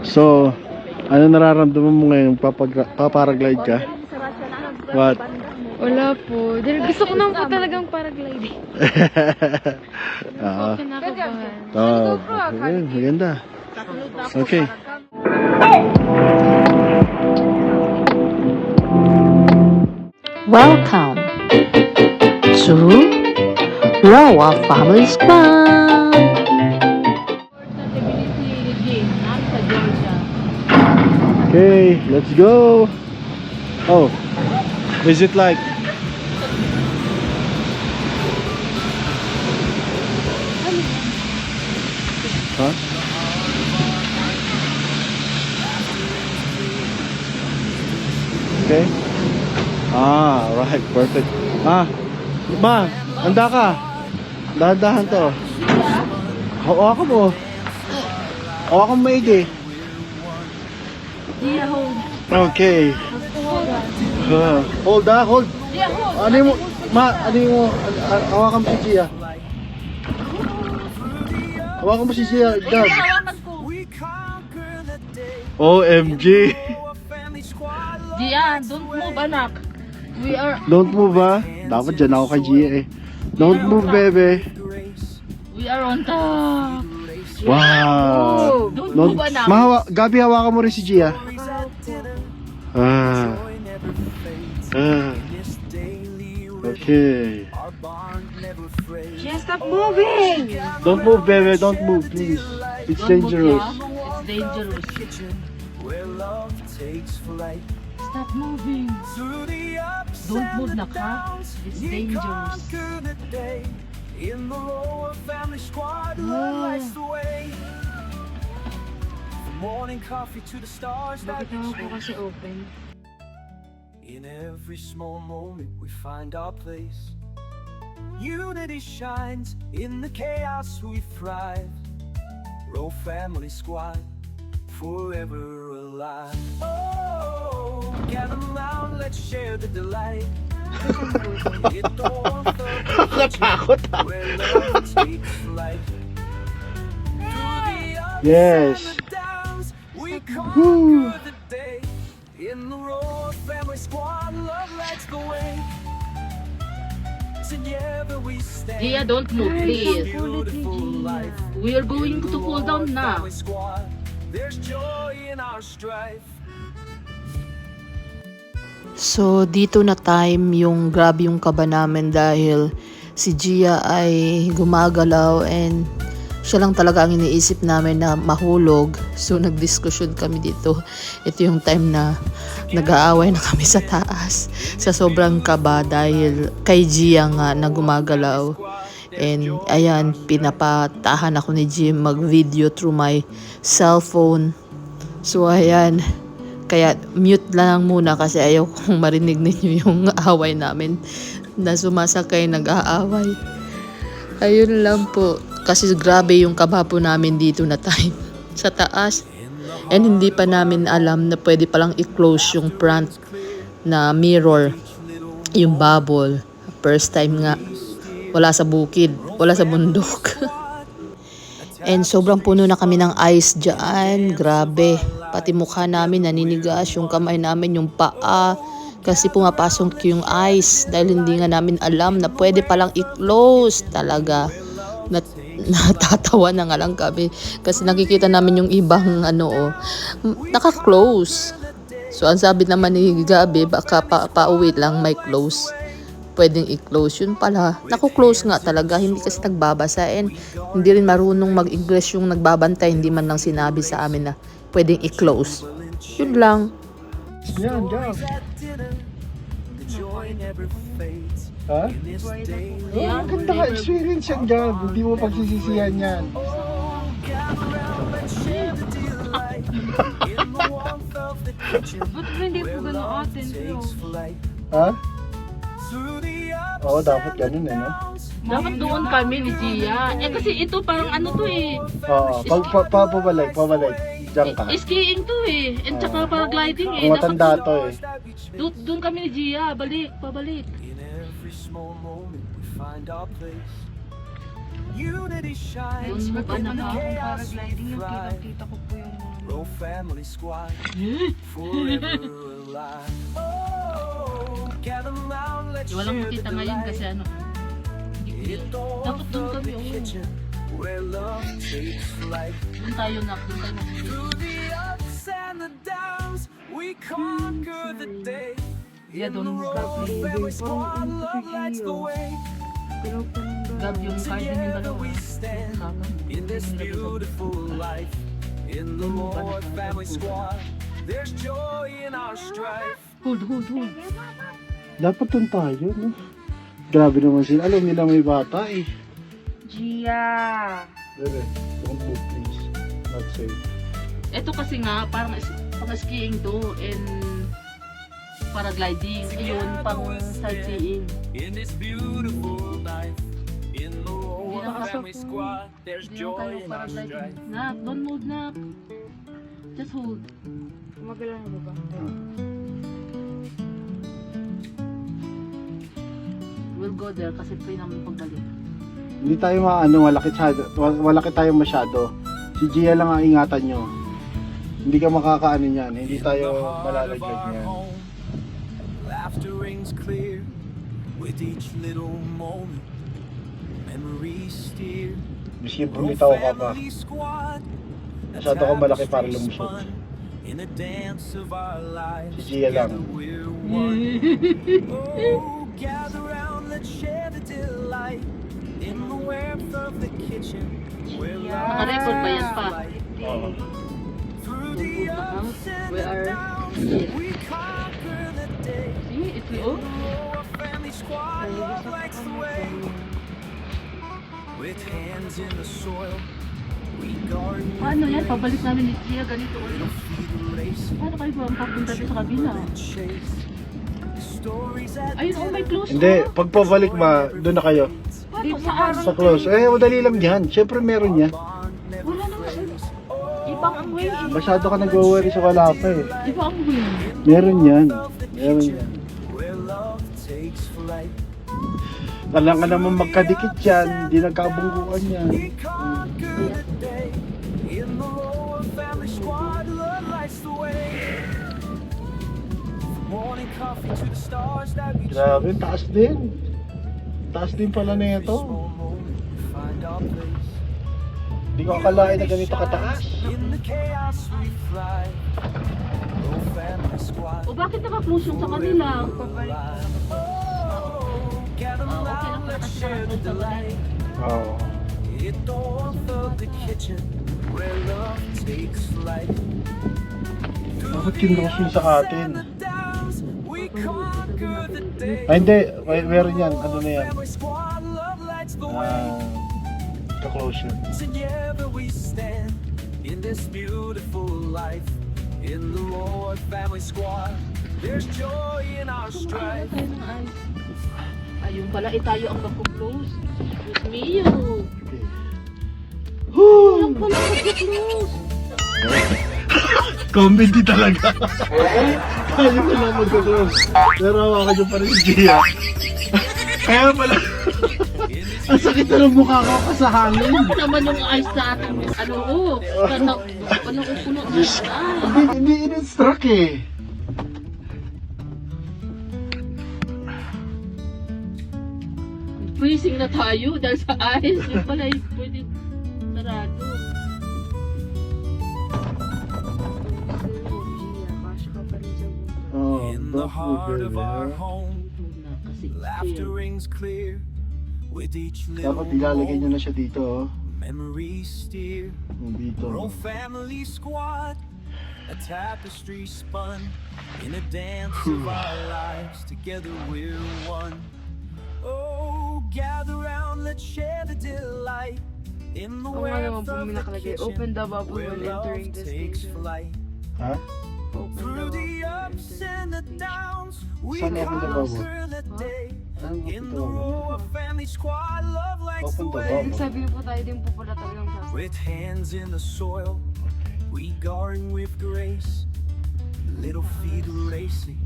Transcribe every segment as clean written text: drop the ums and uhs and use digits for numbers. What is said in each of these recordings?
So, ano nararamdaman mo ngayon? Paparaglide ka? What? Wala po. Gusto ko naman po talagang paragliding. Oo. Kinakabahan. Oh, maganda. Okay. Welcome to Rawa Family Squad. Okay, let's go. Oh, is it like? Huh? Okay. Ah, right, perfect. Ah, ma, handa ka. Dahan-dahan to. Hawakan mo. Hawakan mo maigi. Okay. Hold ah, hold. Ano mo, ma, ano mo, hawakan mo si Gia. Hawakan mo si Gia, Gab. OMG. Gia, don't move, anak. We are... Don't move ah. Dapat dyan ako kay Gia eh. Don't move, bebe. We are on top. Wow. Don't move, anak. Gabi, hawakan mo rin si Gia. Ah. Ah. Okay. Gia, stop moving. Don't move, baby. Don't move, please. It's dangerous. It's dangerous. Stop moving. Don't move, naka. It's dangerous. In the Royal Family Squad, love lights the way. From morning coffee to the stars that Bakit ako po kasi open? in every small moment we find our place. Unity shines in the chaos, we thrive. Royal Family Squad, forever alive. Oh, gather round, let's share the delight. Nakatakot ah. Yes. Woo. Gia, don't move, please. We are going to fall down now. There's joy in our strife. So, dito na time yung grabe yung kaba namin dahil si Gia ay gumagalaw and siya lang talaga ang iniisip namin na mahulog. So, nagdiskusyon kami dito. Ito yung time na nag-aaway na kami sa taas sa sobrang kaba dahil kay Gia nga na gumagalaw. And ayan, pinapatahan ako ni Gia mag-video through my cellphone. So, ayan. Kaya mute lang muna kasi ayaw kong marinig ninyo yung away namin na sumasakay nag-aaway. Ayun lang po. Kasi grabe yung kaba po namin dito na time sa taas. And hindi pa namin alam na pwede palang i-close yung front na mirror, yung bubble. First time nga. Wala sa bukid, wala sa bundok. And sobrang puno na kami ng ice dyan. Grabe. Pati mukha namin naninigas, yung kamay namin, yung paa. Kasi pumapasok yung ice. Dahil hindi nga namin alam na pwede palang i-close talaga. Natatawa na nga lang kami. Kasi nakikita namin yung ibang naka-close. So ang sabi naman ni Gabi, baka pauwi lang may close. Pwedeng i-close. Yun pala, naku-close nga talaga. Hindi kasi nagbabasa and hindi rin marunong mag-English yung nagbabantay. Hindi man lang sinabi sa amin na pwedeng i-close. Yun lang. Yan, Gab. Ha? Oh, ang ganda ka. Experience yan, Gab. Hindi mo pagsisisihan yan. Ba't hindi po gano'n atin? Ha? Oo, dapat ganun eh, no? Dapat doon kami ni Gia. Kasi ito parang to eh. Oo, pabalik. Diyan ka. Skiing to eh. And tsaka paragliding eh. Ang matanda to eh. Doon kami ni Gia. Pabalik. In every small moment we find our place. Unity shines Doon mo ba in the nakakong chaos, paragliding we yung thrive. kita ko po yung Roll Family Squad, forever alive. Oh, gather round, let's Walang share the makita ngayon kasi delight. ano. Hindi It ko all dapat doon from kami. the Oh. kitchen where love takes flight. Doon tayo na. Doon tayo na. Through the ups and the downs, we conquer the day. Yeah, In the don't Roll Family Squad, love lights the way. Gab yung card din yung Together dalawa. we stand in this beautiful life. In the Lord Family Squad, there's joy in our strife. Hold. Dapat dun tayo, no? Grabe naman sila. Alam nila may bata eh. Gia! Bebe, don't move please. Not safe. Ito kasi nga, parang pang-skiing to and paragliding. Ayun, pang-sightseeing. In this beautiful life, in the Lord Hindi na Family Squad, there's Hindi lang joy tayo in our strife. paragliding. Nak, don't move, nak. Just hold. Gumagalaw na ba? We'll go there kasi pwede namin pagbalik. Hindi tayo malaki tayo masyado. Si Gia lang ang ingatan nyo. Hindi ka makakaano niyan. Hindi tayo malalaglag niyan. Laughter rings clear with each little moment. Memories steer. Biskin bumitaw ka pa. Family Squad, Masyado ka malaki para lumusot. in a dance of our lives. Si Gia lang. Together we're one. Oh, gather round, let's share the delight. In the warmth of the kitchen, where Naka-record ba yan pa? Oo. through the ups and We the are downs, here. we conquer the day. See, it's In oh. the Roar Family Squad, love lights the way. With hands in the soil, we guard Paano yan? Pabalik namin ni Gia ganito. Ano? feet racing. Paano kayo ba ang papunta doon sa kabila? Chase. Stories at Ayun, oh, may close Hindi, oh. pag pabalik ba, doon na kayo. Dito saan? Sa close. Eh, madali lang yan. Siyempre meron yan. Wala naman. Ibang ang way. Masyado ka nag-worry sa wala pa eh. Ibang ang way. Meron yan. Meron yan. where love takes flight. Kailangan ka naman magkadikit yan. Hindi nagkabungkuan yan. We conquer the day. In the Roar Family Squad, love lights the way. Morning coffee to the stars that we Grabe, taas din. Taas din pala na ito. small moment, find our place. Hindi ko akalain na ganito kataas. In the chaos we fly. Roll Family Squad. O bakit naka-close yung sa kanila? Oh, gather Okay lang round, pala let's kasi share the naka-close sa delight. Oo. It all of the kitchen where love takes flight. Bakit kinross yun sa atin? We conquer the day. Ay hindi, meron yan. Ano na yan? Family Squad, love lights the way. Ka-close yun. Together we stand in this beautiful life. In the Lord Family Squad, there's joy in our strife. Tayo ng eyes. Ayun pala, tayo ang magpo-close. Diyos mio. Okay. Walang pala magpo-close. Comedy talaga. Tayo na lang mag-close. Pero hawakan nyo pa rin si Gia. Kaya pala. Ang sakit na ng mukha ko sa hangin. Ano naman yung eyes sa ating ano oh. Anong puno ng eyes. Hindi in-instruct eh. Freezing na tayo dahil sa eyes. Yung pala yung pwede sarado. Gia, kasya ka pa rin sa buhay. Oh, In the heart of our home, Na kasi laughter rings clear with each little Dapat ilalagay nyo moment. na siya dito oh. Memories steer. Dito. Roll Family Squad, a tapestry spun in a dance of our lives. Together we're one. Oh, gather round, let's share the delight. In the Oo nga naman warmth po of may the nakalagay, kitchen, open the bubble where when love entering the takes station. flight. Ha? Open the Through the bubble ups when and the entering the downs, we Saan open the bubble? conquer the day. Ano In ito? the Roar Family Squad, love lights the Open the way. bubble. Ibig sabihin po tayo din po pala talagang sasama. With hands in the soil, we garden with grace. Little feet racing,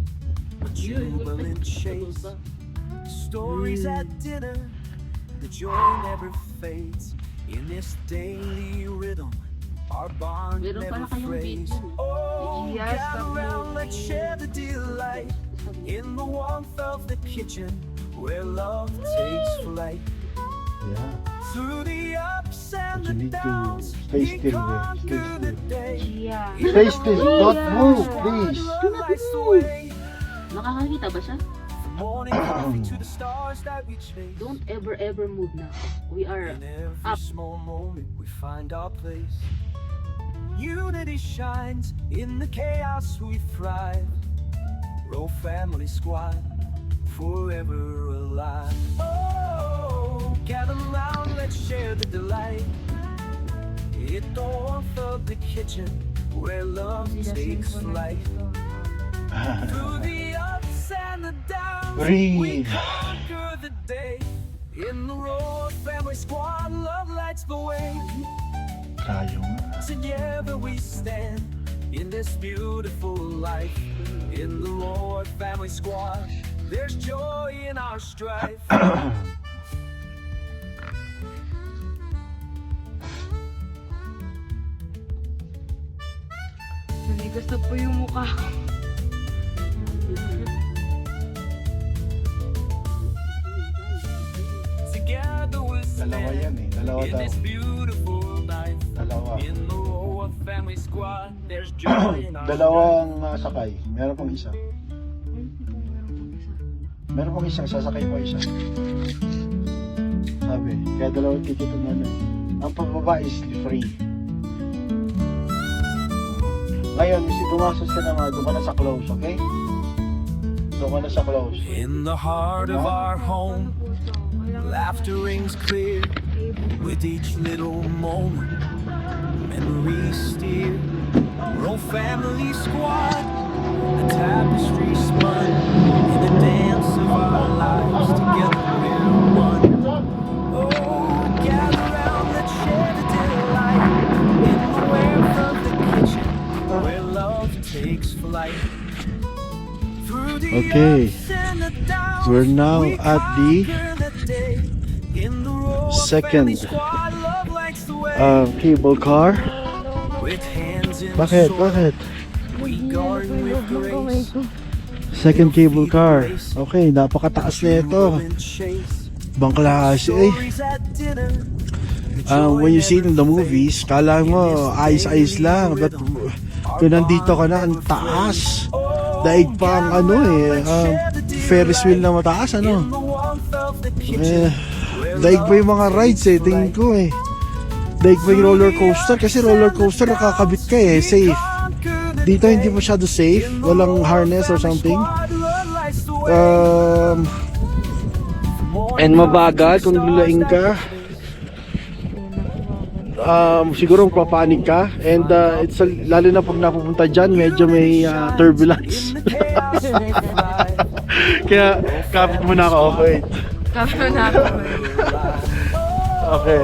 a jubilant chase. Stories at dinner, the joy never fades. In this daily rhythm, Our bond Meron pala never kayong frays. video. Oh, Yes, gather Pablo. round, let's share the delight in the warmth of the kitchen where love takes flight. Yeah. Through the ups and But you the need to downs, stay we still, babe. conquer Stay the still. day. Gia. Stay still. Don't move, please. Life's the way. Nakakakita ba siya? From morning coffee to the stars that we chase. Don't ever move na. We are In every up. small moment we find our place. Unity shines in the chaos we thrive. Row family squad, forever alive. Oh, gather round, let's share the delight. It the warmth of the kitchen where love takes flight. Through the ups and the downs, we Breathe. conquer the day. In the road, family squad, love lights the way. Tayo nga. Together we stand in this beautiful life. In the Lord, family squad, there's joy in our strife. Nanigas na po yung mukha ko. Together we Dalawa yan stand eh. Dalawa in daw. this beautiful life. Dalawa. In the Lord, family squad, there's joy in our strife. Dalawang sakay. Meron pang isa. Meron pong isa. Meron pang isang sasakay pa isa. Sabi, kaya dalawang ticket ang ano. Ang pababa is free. Ngayon, si pumasok ka naman, doon ka na sa close, okay? Doon ka na sa close. In the heart of our home, laughter rings clear with each little moment. Memories steer, roll family squad, the tapestry spun in the dance of our lives. Together we're one. Oh, gather round, let's share the delight in the warmth of the kitchen where love takes flight. Through the Okay. ups and the downs, We're now we at the conquer the day. In the road, second, family squad, love lights the way. Cable car. With hands in Bakit? the soil, Bakit? we guard with grace. Second cable car. Okay, napakataas na ito. Ibang klase eh. When you see it in the movies, kala mo ayos-ayos lang. But kung nandito ka na, ang taas. Daig pa ang ano eh. Ferris wheel na mataas ano. Daig pa yung mga rides eh. Tingin ko eh. Daig pa yung roller coaster. Kasi roller coaster nakakabit ka eh. Safe. Dito hindi masyado safe. Walang harness or something. And mabagal kung lulaing ka. Siguro papanig ka. And it's lalo na pag napupunta dyan, medyo may turbulence. Kaya kapit mo na ako. Okay. Kapit na ako. Okay,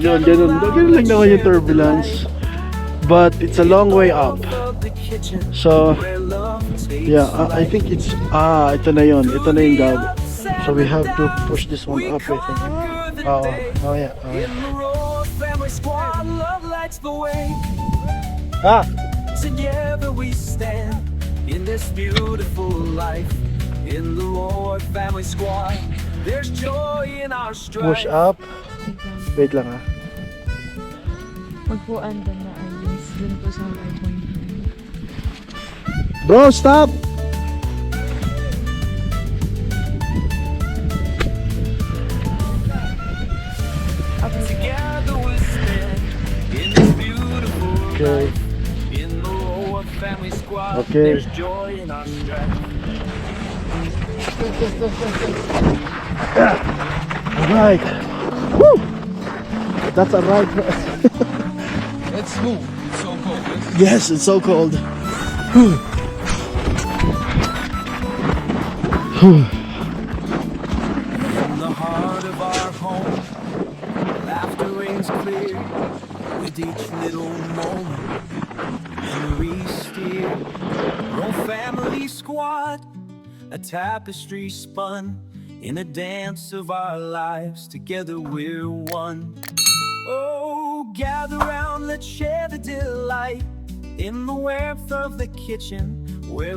yun, ganun lang naman yung turbulence. But it's a long way up. So, yeah, I think it's, ito na yun. Ito na yung gab. So we have to push this one up, I think. Oh yeah. Together we stand in this beautiful life. In the Lord family squad, there's joy in our strife. Push up. Wait lang ah. Magpuan doon na Alice. Doon po sa my point. Bro, stop! Together we stand in this beautiful Okay. life. In the Lord family squad, Okay. there's joy in our strife. Alright. Woo! That's a right. It's smooth. It's so cold. Yes, it's so cold. In the heart of our home, laughter rings clear with each little moment. Memories steer, roll family squad, a tapestry spun in a dance of our lives. Together we're one. Oh, Gather round, let's share the delight in the warmth of the kitchen where